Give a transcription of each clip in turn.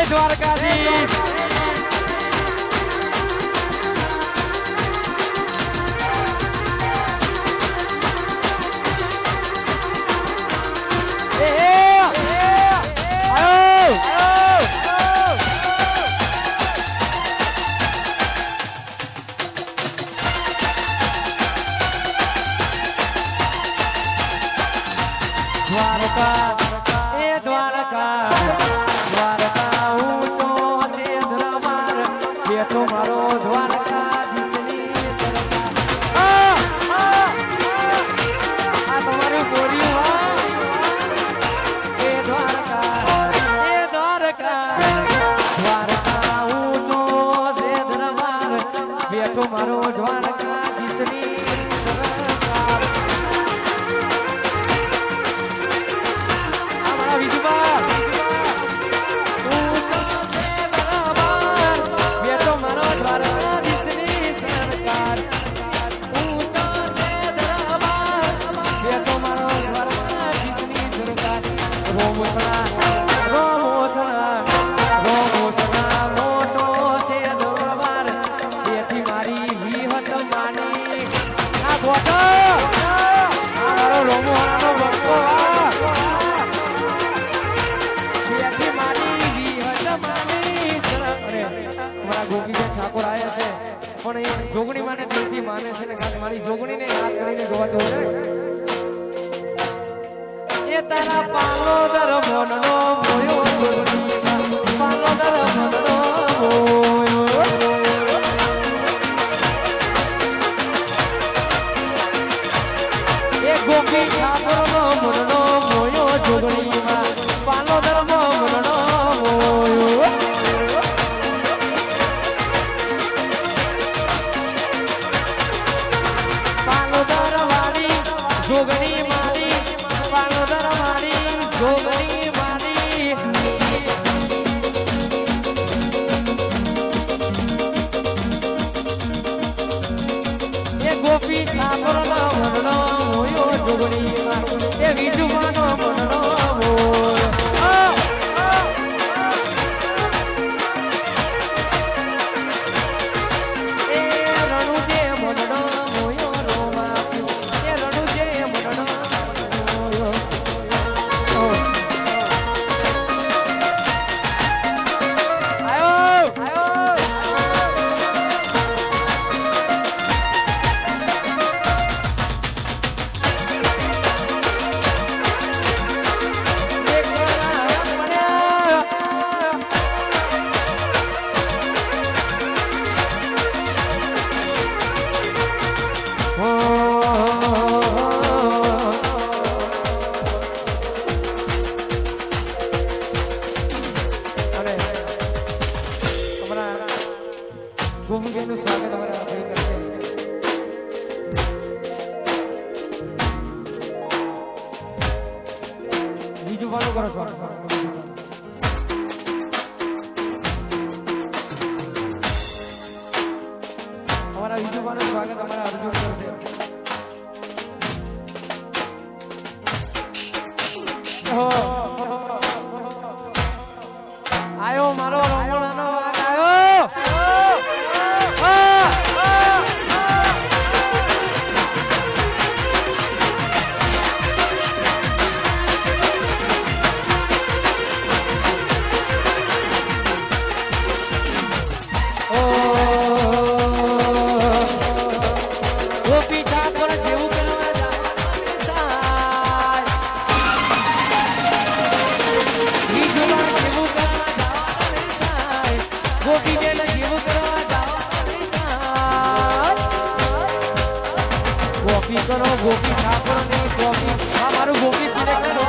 દ્વારકાધીશ દ્વારકા એ દ્વારકા દ્વારકા ઊંચો હશે ધરમાર બેઠો મારો દ્વારકાધીશની સરકાર આ તમારી બોલ્યું એ દ્વારકા દ્વારકા ઊંચો હશે ધરમાર બેઠો મારો દ્વારકાધીશની પણ એ જોગણી માને દિલથી માને છે ને મારી જોગણીને યાદ કરીને જોવા દો એ તારા પાલો દર મનનો મોયો પાલો દર મનનો મોયો એ ગોપી ઠાકોરનો મનનો મોયો જોગણીમાં પાલો દર મનનો મોયો જોગણી મારી પાલોદર મારી જોગણી મારી એ ગોપી ઠાકોર નો મનનો મોયો જોગણી મારી એ વિજુમાનો મનનો મોયો એ રણુજે મનનો મોયો રોમા એ રણુજે મનનો મોયો આયો ભૂમિકાનું સ્વાગત અમારા ભાઈ કરશે બીજું વાળું કરો સ્વાગત અમારા બીજું વાળું સ્વાગત અમારા અર્જુન કરશે આયો મારો રમણાનો વાગ આયો ગોપી ઠાકોર જેવું કરવા જાય બીજું જેવું કરવા જાય ગોપી જેલ જેવું કરવા જાય ગોપી કરો ગોપી ઠાકોર ની ગોપી આ મારું ગોપી સિલેક્ટ કરો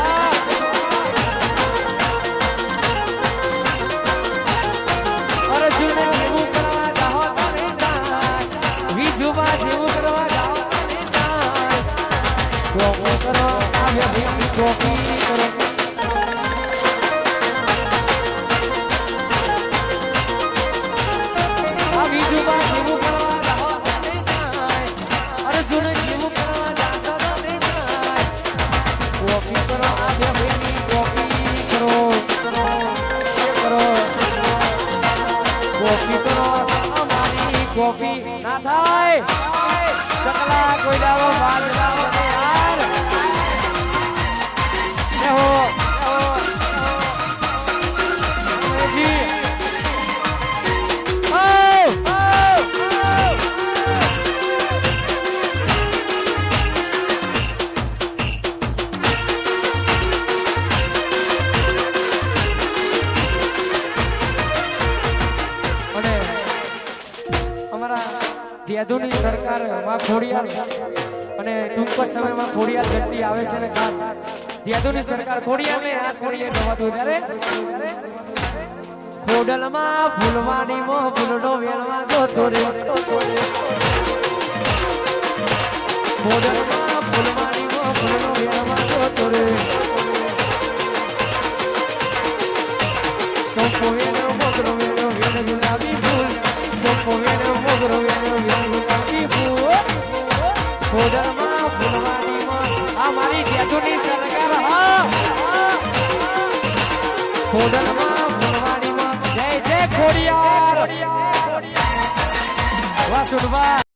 અર્જુન જેવું કરવા જાઓ તમે જાય વિજુમાં જેવું કરવા જાઓ તમે જાય ગોપી કરો આવ્ય ભૂમિ ગોપી કરો આ વિજુમાં જેવું કરવા જાઓ તમે જાય અર્જુન જેવું કરવા જાઓ તમે જાય ગોપી કરો ના થાય ચકલા કોઈ દાવો બાલ ના બને યાર હો જી યાદોની સરકાર માં ખોડિયાર અને ટૂંક સમયમાં ખોડિયાર જતી આવે છે ને ખાસ યાદોની સરકાર ખોડિયાર ને આ ખોડિયાર નવાતું ત્યારે ખોડલમાં ફૂલવાની મો ફૂલનો વેલમાં જોતો રે ખોડલમાં ફૂલવાની મો ફૂલનો વેલમાં જોતો રે ચોપો વેલો મોગરો વેલો વેલ ગુલાબી ફૂલ ચોપો વેલો મોગરો વેલો વેલ ગુલાબી ફૂલ ખોડલમાં ફૂલવાની મો આ મારી યાદોની સરકાર હા ખોડલમાં ફૂલવાની મો જય જય ખોડિયાર વાહ સુરવા